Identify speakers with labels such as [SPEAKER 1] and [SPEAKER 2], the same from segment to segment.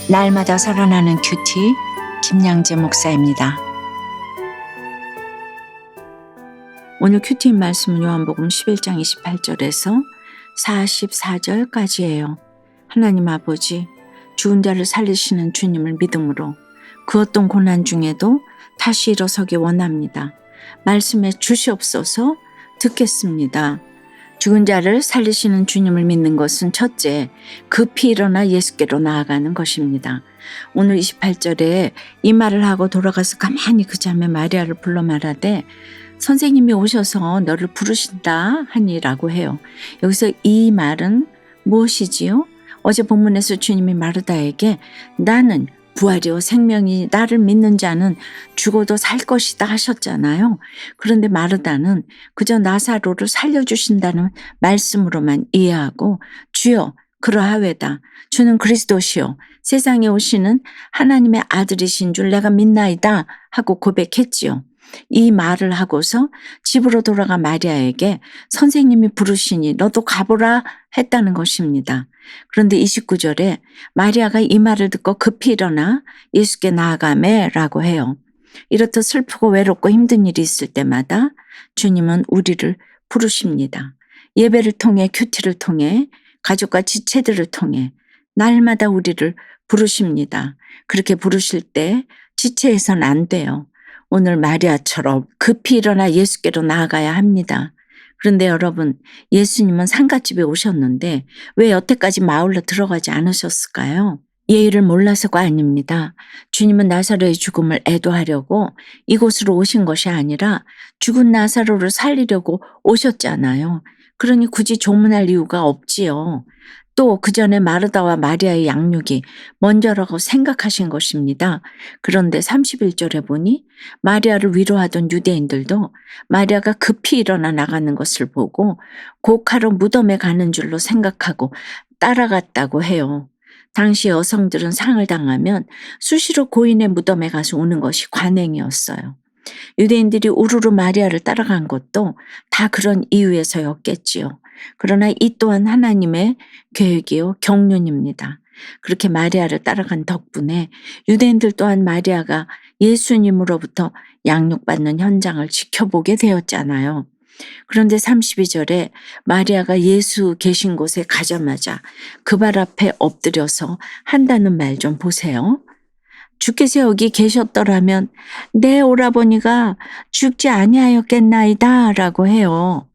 [SPEAKER 1] 날마다 살아나는 큐티 김양재 목사입니다. 오늘 큐티인 말씀은 요한복음 11장 28절에서 44절까지예요. 하나님 아버지, 죽은 자를 살리시는 주님을 믿음으로 그 어떤 고난 중에도 다시 일어서기 원합니다. 말씀에 주시옵소서. 듣겠습니다. 죽은 자를 살리시는 주님을 믿는 것은 첫째, 급히 일어나 예수께로 나아가는 것입니다. 오늘 28절에 이 말을 하고 돌아가서 가만히 그 자매 마리아를 불러 말하되 선생님이 오셔서 너를 부르신다 하니라고 해요. 여기서 이 말은 무엇이지요? 어제 본문에서 주님이 마르다에게 나는 부활이요 생명이 나를 믿는 자는 죽어도 살 것이다 하셨잖아요. 그런데 마르다는 그저 나사로를 살려주신다는 말씀으로만 이해하고 주여 그러하외다. 주는 그리스도시요 세상에 오시는 하나님의 아들이신 줄 내가 믿나이다 하고 고백했지요. 이 말을 하고서 집으로 돌아가 마리아에게 선생님이 부르시니 너도 가보라 했다는 것입니다. 그런데 29절에 마리아가 이 말을 듣고 급히 일어나 예수께 나아가매 라고 해요. 이렇듯 슬프고 외롭고 힘든 일이 있을 때마다 주님은 우리를 부르십니다. 예배를 통해 큐티를 통해 가족과 지체들을 통해 날마다 우리를 부르십니다. 그렇게 부르실 때 지체해서는 안 돼요. 오늘 마리아처럼 급히 일어나 예수께로 나아가야 합니다. 그런데 여러분, 예수님은 상갓집에 오셨는데 왜 여태까지 마을로 들어가지 않으셨을까요? 예의를 몰라서가 아닙니다. 주님은 나사로의 죽음을 애도하려고 이곳으로 오신 것이 아니라 죽은 나사로를 살리려고 오셨잖아요. 그러니 굳이 조문할 이유가 없지요. 또 그 전에 마르다와 마리아의 양육이 먼저라고 생각하신 것입니다. 그런데 31절에 보니 마리아를 위로하던 유대인들도 마리아가 급히 일어나 나가는 것을 보고 곡하러 무덤에 가는 줄로 생각하고 따라갔다고 해요. 당시 여성들은 상을 당하면 수시로 고인의 무덤에 가서 우는 것이 관행이었어요. 유대인들이 우르르 마리아를 따라간 것도 다 그런 이유에서였겠지요. 그러나 이 또한 하나님의 계획이요 경륜입니다. 그렇게 마리아를 따라간 덕분에 유대인들 또한 마리아가 예수님으로부터 양육받는 현장을 지켜보게 되었잖아요. 그런데 32절에 마리아가 예수 계신 곳에 가자마자 그 발 앞에 엎드려서 한다는 말 좀 보세요. 주께서 여기 계셨더라면 내 오라버니가 죽지 아니하였겠나이다 라고 해요.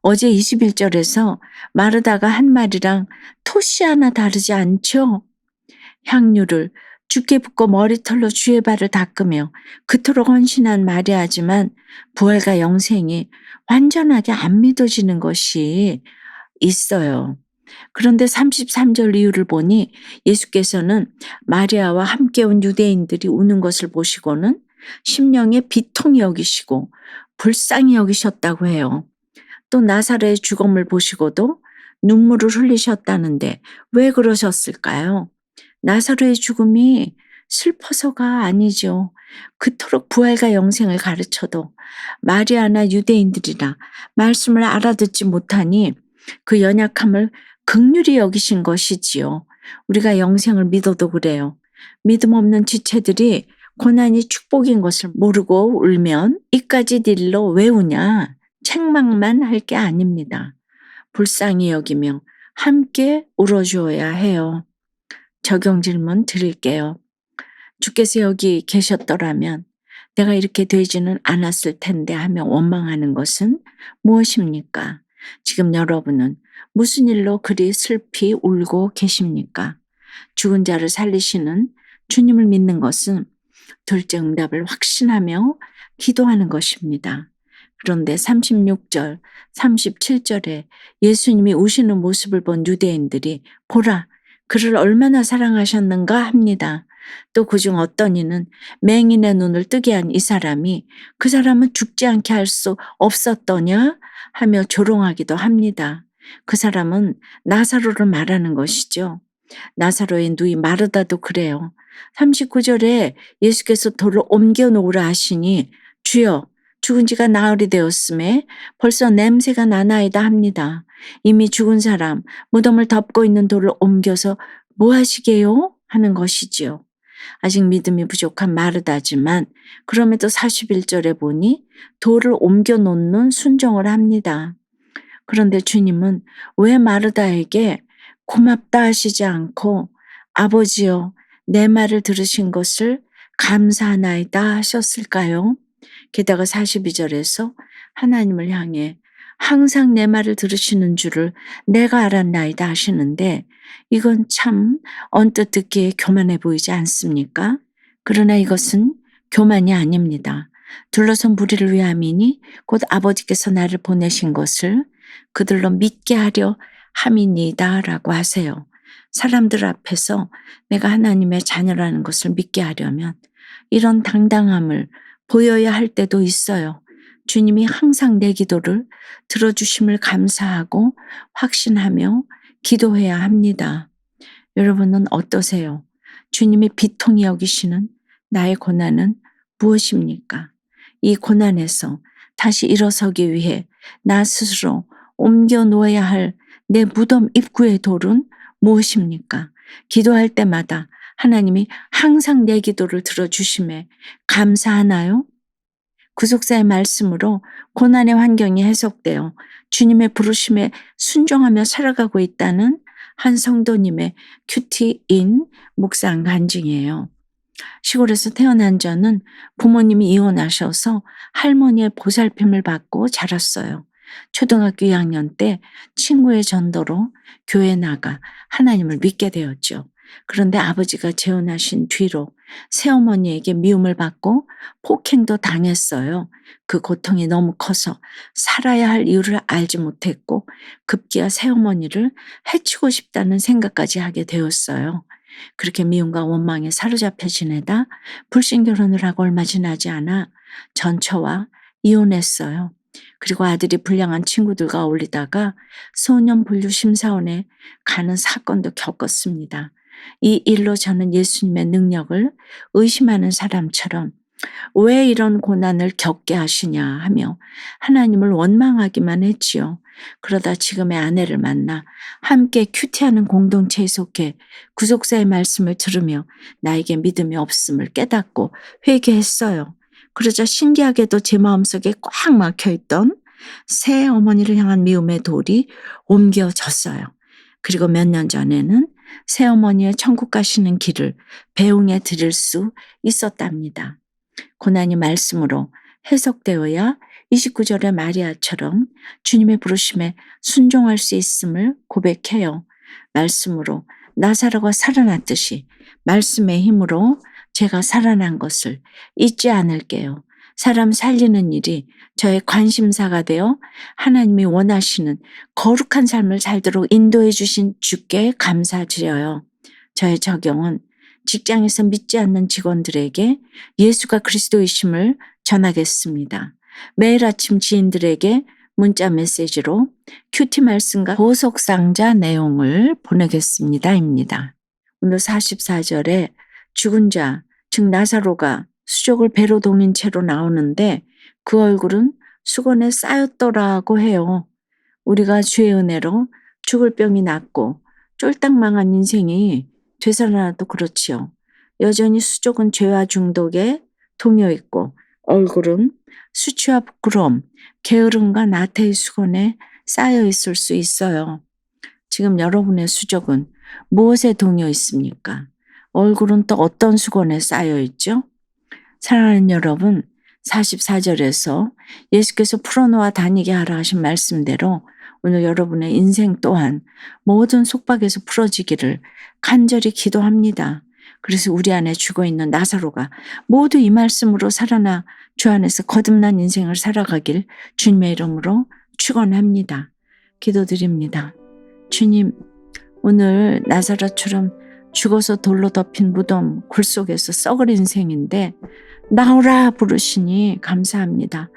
[SPEAKER 1] 어제 21절에서 마르다가 한 말이랑 토시 하나 다르지 않죠? 향유를 주께 붓고 머리털로 주의 발을 닦으며 그토록 헌신한 마리아지만 부활과 영생이 완전하게 안 믿어지는 것이 있어요. 그런데 33절 이유를 보니 예수께서는 마리아와 함께 온 유대인들이 우는 것을 보시고는 심령에 비통히 여기시고 불쌍히 여기셨다고 해요. 또 나사로의 죽음을 보시고도 눈물을 흘리셨다는데 왜 그러셨을까요? 나사로의 죽음이 슬퍼서가 아니죠. 그토록 부활과 영생을 가르쳐도 마리아나 유대인들이나 말씀을 알아듣지 못하니 그 연약함을 긍휼히 여기신 것이지요. 우리가 영생을 믿어도 그래요. 믿음 없는 지체들이 고난이 축복인 것을 모르고 울면 이까짓 일로 왜 우냐? 책망만 할 게 아닙니다. 불쌍히 여기며 함께 울어주어야 해요. 적용 질문 드릴게요. 주께서 여기 계셨더라면 내가 이렇게 되지는 않았을 텐데 하며 원망하는 것은 무엇입니까? 지금 여러분은 무슨 일로 그리 슬피 울고 계십니까? 죽은 자를 살리시는 주님을 믿는 것은 둘째 응답을 확신하며 기도하는 것입니다. 그런데 36절, 37절에 예수님이 우시는 모습을 본 유대인들이 보라, 그를 얼마나 사랑하셨는가 합니다. 또 그중 어떤 이는 맹인의 눈을 뜨게 한 이 사람이 그 사람은 죽지 않게 할 수 없었더냐 하며 조롱하기도 합니다. 그 사람은 나사로를 말하는 것이죠. 나사로의 누이 마르다도 그래요. 39절에 예수께서 돌을 옮겨 놓으라 하시니 주여 죽은 지가 나흘이 되었음에 벌써 냄새가 나나이다 합니다. 이미 죽은 사람 무덤을 덮고 있는 돌을 옮겨서 뭐 하시게요? 하는 것이지요. 아직 믿음이 부족한 마르다지만 그럼에도 41절에 보니 돌을 옮겨 놓는 순종을 합니다. 그런데 주님은 왜 마르다에게 고맙다 하시지 않고 아버지여 내 말을 들으신 것을 감사하나이다 하셨을까요? 게다가 42절에서 하나님을 향해 항상 내 말을 들으시는 줄을 내가 알았나이다 하시는데 이건 참 언뜻 듣기에 교만해 보이지 않습니까? 그러나 이것은 교만이 아닙니다. 둘러선 무리를 위함이니 곧 아버지께서 나를 보내신 것을 그들로 믿게 하려 함이니이다 라고 하세요. 사람들 앞에서 내가 하나님의 자녀라는 것을 믿게 하려면 이런 당당함을 보여야 할 때도 있어요. 주님이 항상 내 기도를 들어주심을 감사하고 확신하며 기도해야 합니다. 여러분은 어떠세요? 주님이 비통히 여기시는 나의 고난은 무엇입니까? 이 고난에서 다시 일어서기 위해 나 스스로 옮겨 놓아야 할 내 무덤 입구의 돌은 무엇입니까? 기도할 때마다 하나님이 항상 내 기도를 들어주심에 감사하나요? 구속사의 말씀으로 고난의 환경이 해석되어 주님의 부르심에 순종하며 살아가고 있다는 한 성도님의 큐티인 묵상 간증이에요. 시골에서 태어난 저는 부모님이 이혼하셔서 할머니의 보살핌을 받고 자랐어요. 초등학교 2학년 때 친구의 전도로 교회에 나가 하나님을 믿게 되었죠. 그런데 아버지가 재혼하신 뒤로 새어머니에게 미움을 받고 폭행도 당했어요. 그 고통이 너무 커서 살아야 할 이유를 알지 못했고 급기야 새어머니를 해치고 싶다는 생각까지 하게 되었어요. 그렇게 미움과 원망에 사로잡혀 지내다 불신 결혼을 하고 얼마 지나지 않아 전처와 이혼했어요. 그리고 아들이 불량한 친구들과 어울리다가 소년분류심사원에 가는 사건도 겪었습니다. 이 일로 저는 예수님의 능력을 의심하는 사람처럼 왜 이런 고난을 겪게 하시냐 하며 하나님을 원망하기만 했지요. 그러다 지금의 아내를 만나 함께 큐티하는 공동체에 속해 구속사의 말씀을 들으며 나에게 믿음이 없음을 깨닫고 회개했어요. 그러자 신기하게도 제 마음속에 꽉 막혀있던 새 어머니를 향한 미움의 돌이 옮겨졌어요. 그리고 몇 년 전에는 새어머니의 천국 가시는 길을 배웅해 드릴 수 있었답니다. 고난이 말씀으로 해석되어야 29절의 마리아처럼 주님의 부르심에 순종할 수 있음을 고백해요. 말씀으로 나사로가 살아났듯이 말씀의 힘으로 제가 살아난 것을 잊지 않을게요. 사람 살리는 일이 저의 관심사가 되어 하나님이 원하시는 거룩한 삶을 살도록 인도해 주신 주께 감사드려요. 저의 적용은 직장에서 믿지 않는 직원들에게 예수가 그리스도이심을 전하겠습니다. 매일 아침 지인들에게 문자 메시지로 큐티 말씀과 보석상자 내용을 보내겠습니다입니다. 오늘 44절에 죽은 자, 즉 나사로가 수족을 배로 동인 채로 나오는데 그 얼굴은 수건에 쌓였더라고 해요. 우리가 주의 은혜로 죽을 병이 낫고 쫄딱 망한 인생이 되살아나도 그렇지요. 여전히 수족은 죄와 중독에 동여 있고 얼굴은 수치와 부끄러움, 게으름과 나태의 수건에 쌓여 있을 수 있어요. 지금 여러분의 수족은 무엇에 동여 있습니까? 얼굴은 또 어떤 수건에 쌓여 있죠? 사랑하는 여러분, 44절에서 예수께서 풀어놓아 다니게 하라 하신 말씀대로 오늘 여러분의 인생 또한 모든 속박에서 풀어지기를 간절히 기도합니다. 그래서 우리 안에 죽어있는 나사로가 모두 이 말씀으로 살아나 주 안에서 거듭난 인생을 살아가길 주님의 이름으로 축원합니다. 기도드립니다. 주님, 오늘 나사로처럼 죽어서 돌로 덮인 무덤 굴 속에서 썩을 인생인데 나오라 부르시니 감사합니다.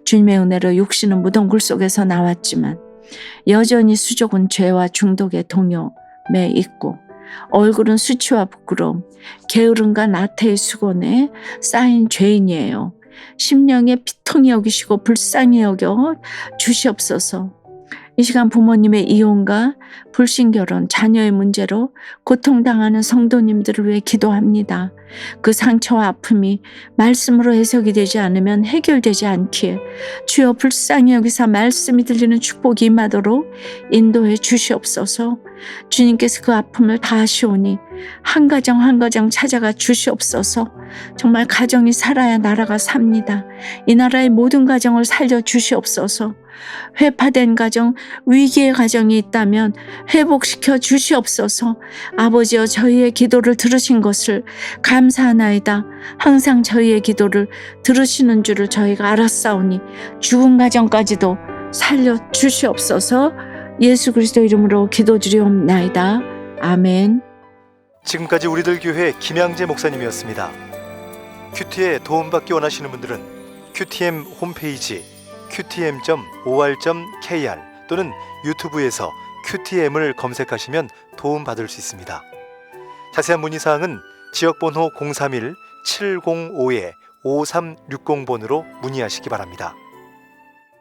[SPEAKER 1] 주님의 은혜로 육신은 무덤 굴 속에서 나왔지만 여전히 수족은 죄와 중독의 동요에 있고 얼굴은 수치와 부끄러움, 게으름과 나태의 수건에 쌓인 죄인이에요. 심령에 비통히 여기시고 불쌍히 여겨 주시옵소서. 이 시간 부모님의 이혼과 불신결혼, 자녀의 문제로 고통당하는 성도님들을 위해 기도합니다. 그 상처와 아픔이 말씀으로 해석이 되지 않으면 해결되지 않기에 주여 불쌍히 여기서 말씀이 들리는 축복이 임하도록 인도해 주시옵소서. 주님께서 그 아픔을 다 아시오니 한 가정 한 가정 찾아가 주시옵소서. 정말 가정이 살아야 나라가 삽니다. 이 나라의 모든 가정을 살려 주시옵소서. 회파된 가정, 위기의 가정이 있다면 회복시켜 주시옵소서. 아버지여, 저희의 기도를 들으신 것을 감사하나이다. 항상 저희의 기도를 들으시는 줄을 저희가 알았사오니 죽은 가정까지도 살려 주시옵소서. 예수 그리스도 이름으로 기도드리옵나이다. 아멘.
[SPEAKER 2] 지금까지 우리들 교회 김양재 목사님이었습니다. 큐티에 도움받기 원하시는 분들은 QTM 홈페이지 qtm.or.kr 또는 유튜브에서 QTM을 검색하시면 도움받을 수 있습니다. 자세한 문의사항은 지역번호 031-705-5360번으로 문의하시기 바랍니다.